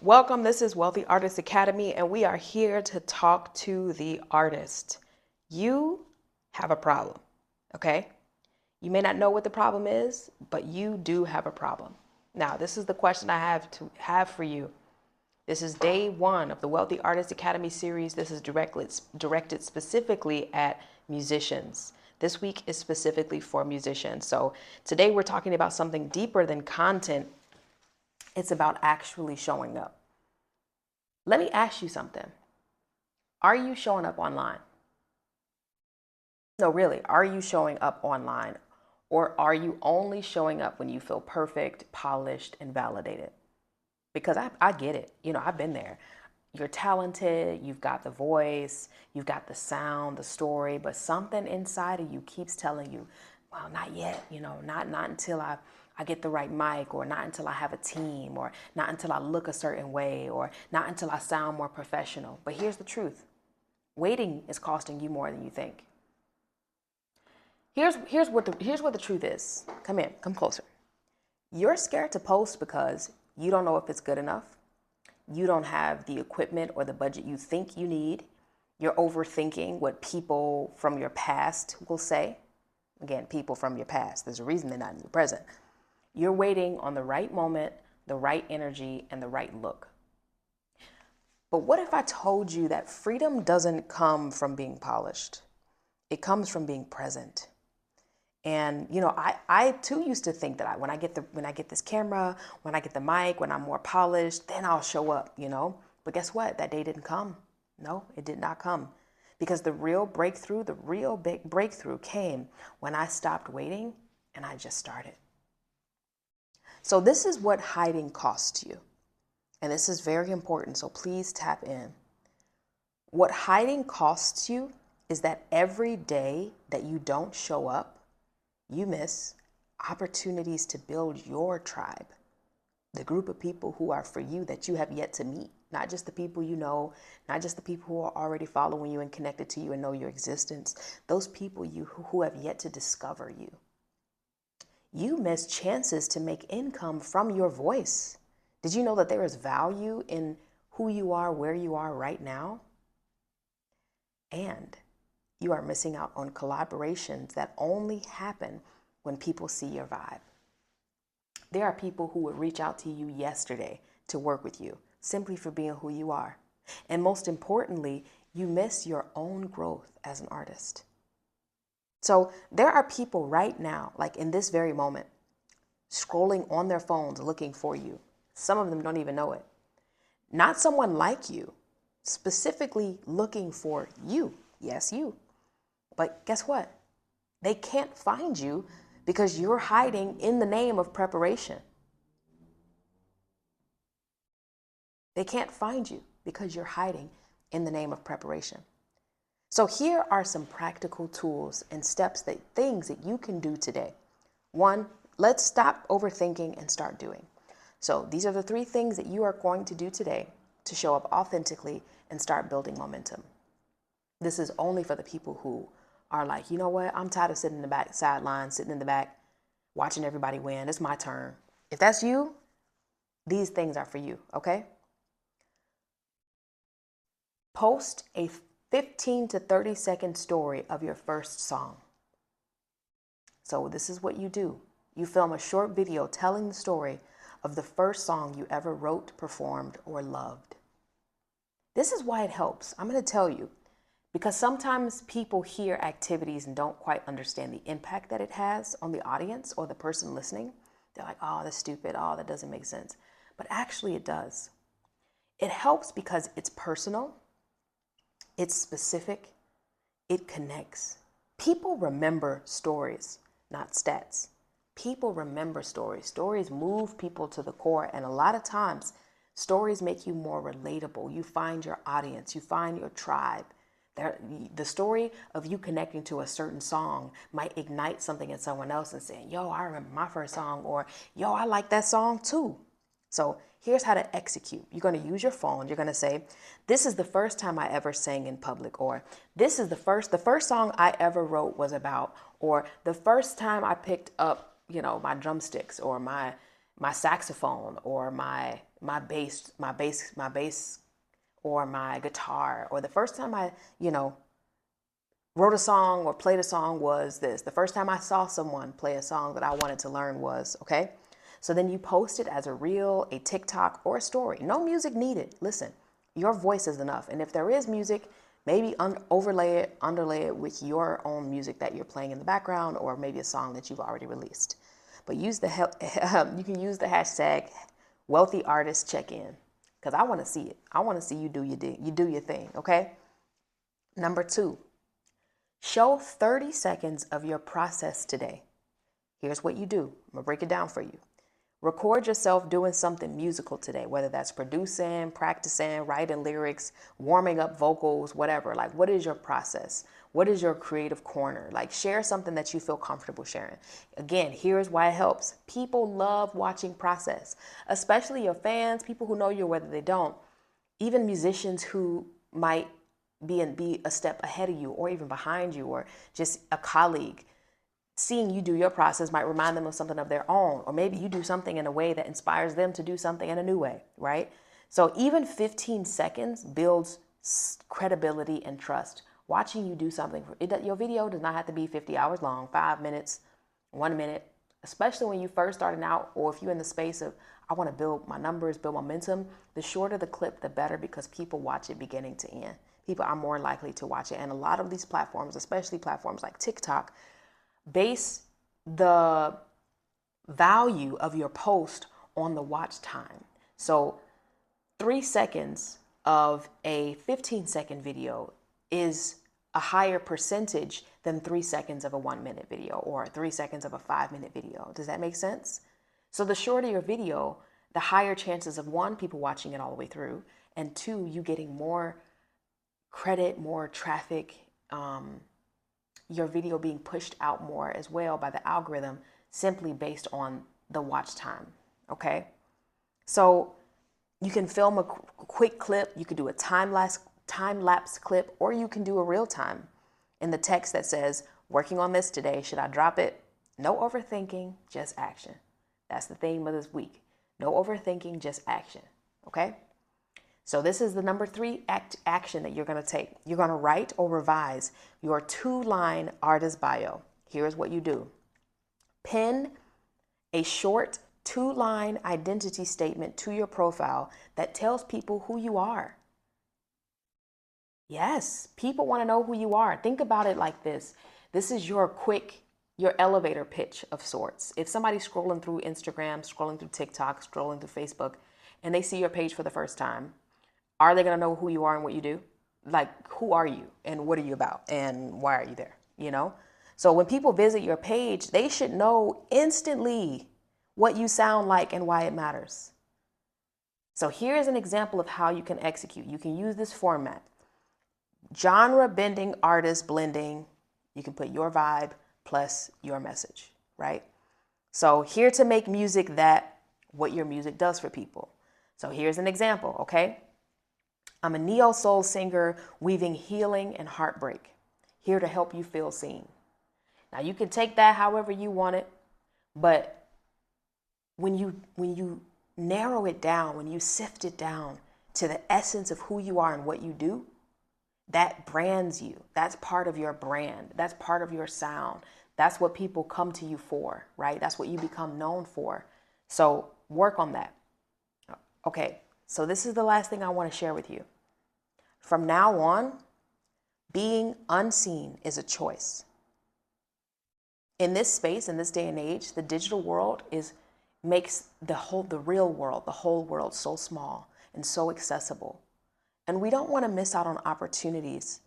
Welcome. This is Wealthy Artist Academy, and we are here to talk to the artist. You have a problem, okay? You may not know what the problem is, but you do have a problem. Now, this is the question I have for you. This is day one of the Wealthy Artist Academy series. This is directed specifically at musicians. This week is specifically for musicians. So today we're talking about something deeper than content. It's about actually showing up. Let me ask you something. Are you showing up online? No, really, are you showing up online? Or are you only showing up when you feel perfect, polished, and validated? Because I get it. I've been there. You're talented, you've got the voice, you've got the sound, the story, but something inside of you keeps telling you, well, not yet, not until I get the right mic, or not until I have a team, or not until I look a certain way, or not until I sound more professional. But here's the truth. Waiting is costing you more than you think. Here's what the truth is. Come in, come closer. You're scared to post because you don't know if it's good enough. You don't have the equipment or the budget you think you need. You're overthinking what people from your past will say. Again, people from your past. There's a reason they're not in your present. You're waiting on the right moment, the right energy, and the right look. But what if I told you that freedom doesn't come from being polished? It comes from being present. And I too used to think that when I get this camera, when I get the mic, when I'm more polished, then I'll show up. But guess what? That day didn't come. No, it did not come, because the real big breakthrough came when I stopped waiting and I just started. So this is what hiding costs you, and this is very important. So please tap in. What hiding costs you is that every day that you don't show up, you miss opportunities to build your tribe, the group of people who are for you that you have yet to meet, not just the people you know, not just the people who are already following you and connected to you and know your existence, those people who have yet to discover you. You miss chances to make income from your voice. Did you know that there is value in who you are, where you are right now? And you are missing out on collaborations that only happen when people see your vibe. There are people who would reach out to you yesterday to work with you simply for being who you are. And most importantly, you miss your own growth as an artist. So there are people right now, like in this very moment, scrolling on their phones looking for you. Some of them don't even know it. Not someone like you, specifically looking for you. Yes, you. But guess what? They can't find you because you're hiding in the name of preparation. They can't find you because you're hiding in the name of preparation. So here are some practical tools and things that you can do today. One, let's stop overthinking and start doing. So these are the 3 things that you are going to do today to show up authentically and start building momentum. This is only for the people who are like, you know what? I'm tired of sitting in the back sideline, sitting in the back, watching everybody win. It's my turn. If that's you, these things are for you, okay? Post a 15 to 30-second story of your first song. So this is what you do. You film a short video telling the story of the first song you ever wrote, performed, or loved. This is why it helps. I'm going to tell you. Because sometimes people hear activities and don't quite understand the impact that it has on the audience or the person listening. They're like, oh, that's stupid. Oh, that doesn't make sense. But actually it does. It helps because it's personal, it's specific, it connects. People remember stories, not stats. People remember stories. Stories move people to the core, and a lot of times stories make you more relatable. You find your audience, you find your tribe. The story of you connecting to a certain song might ignite something in someone else and saying, yo, I remember my first song, or yo, I like that song too. So here's how to execute. You're going to use your phone. You're going to say, this is the first time I ever sang in public, or this is the first song I ever wrote was about, or the first time I picked up, my drumsticks or my saxophone or my my bass or my guitar, or the first time I, wrote a song or played a song was this. The first time I saw someone play a song that I wanted to learn was, okay? So then you post it as a reel, a TikTok, or a story. No music needed. Listen, your voice is enough. And if there is music, maybe underlay it with your own music that you're playing in the background, or maybe a song that you've already released. But you can use the hashtag wealthy artist check-in, because I want to see it. I want to see you do your thing, okay? Number 2, show 30 seconds of your process today. Here's what you do. I'm going to break it down for you. Record yourself doing something musical today, whether that's producing, practicing, writing lyrics, warming up vocals, whatever. Like, what is your process? What is your creative corner? Like, share something that you feel comfortable sharing. Again, here's why it helps. People love watching process, especially your fans, people who know you, whether they don't, even musicians who might be a step ahead of you or even behind you, or just a colleague. Seeing you do your process might remind them of something of their own, or maybe you do something in a way that inspires them to do something in a new way, right? So even 15 seconds builds credibility and trust. Watching you do something, your video does not have to be 50 hours long, 5 minutes, 1 minute, especially when you first starting out, or if you're in the space of, I want to build my numbers, build momentum. The shorter the clip, the better, because people watch it beginning to end. People are more likely to watch it. And a lot of these platforms, especially platforms like TikTok, base the value of your post on the watch time. So 3 seconds of a 15-second video is a higher percentage than 3 seconds of a 1-minute video, or 3 seconds of a 5-minute video. Does that make sense? So the shorter your video, the higher chances of, 1, people watching it all the way through, and 2, you getting more credit, more traffic, your video being pushed out more as well by the algorithm, simply based on the watch time, okay? So you can film a quick clip, you could do a time-lapse clip, or you can do a real time in the text that says, working on this today, should I drop it? No overthinking, just action. That's the theme of this week. No overthinking, just action, okay? So this is the number 3 action that you're going to take. You're going to write or revise your 2-line artist bio. Here's what you do. Pin a short 2-line identity statement to your profile that tells people who you are. Yes, people want to know who you are. Think about it like this. This is your elevator pitch of sorts. If somebody's scrolling through Instagram, scrolling through TikTok, scrolling through Facebook, and they see your page for the first time, are they going to know who you are and what you do? Like, who are you and what are you about and why are you there? So when people visit your page, they should know instantly what you sound like and why it matters. So here's an example of how you can execute. You can use this format. Genre bending, artist blending. You can put your vibe plus your message, right? So here to make music what your music does for people. So here's an example, okay? I'm a neo-soul singer weaving healing and heartbreak, here to help you feel seen. Now you can take that however you want it, but when you narrow it down, when you sift it down to the essence of who you are and what you do, that brands you. That's part of your brand. That's part of your sound. That's what people come to you for, right? That's what you become known for. So work on that. Okay, so this is the last thing I want to share with you. From now on, being unseen is a choice. In this space, in this day and age, the digital world makes the real world, the whole world, so small and so accessible. And we don't want to miss out on opportunities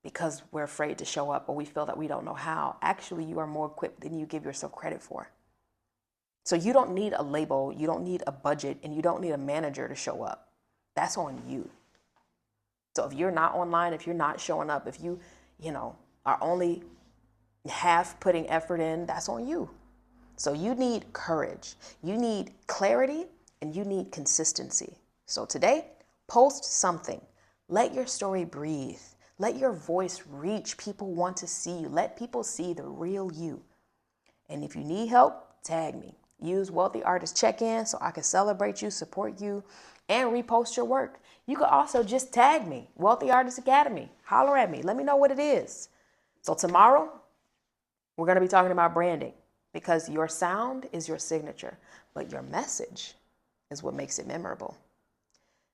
because we're afraid to show up or we feel that we don't know how. Actually, you are more equipped than you give yourself credit for. So you don't need a label, you don't need a budget, and you don't need a manager to show up. That's on you. So if you're not online, if you're not showing up, if you are only half putting effort in, that's on you. So you need courage, you need clarity, and you need consistency. So today, post something. Let your story breathe. Let your voice reach. People want to see you. Let people see the real you. And if you need help, tag me. Use Wealthy Artist Check-In so I can celebrate you, support you, and repost your work. You could also just tag me, Wealthy Artist Academy. Holler at me. Let me know what it is. So tomorrow, we're going to be talking about branding because your sound is your signature, but your message is what makes it memorable.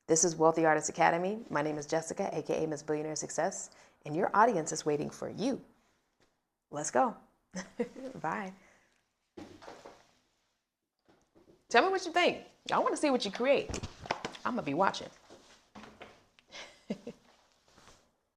This is Wealthy Artist Academy. My name is Jessica, aka Miss Billionaire Success, and your audience is waiting for you. Let's go. Bye. Tell me what you think. I want to see what you create. I'm going to be watching.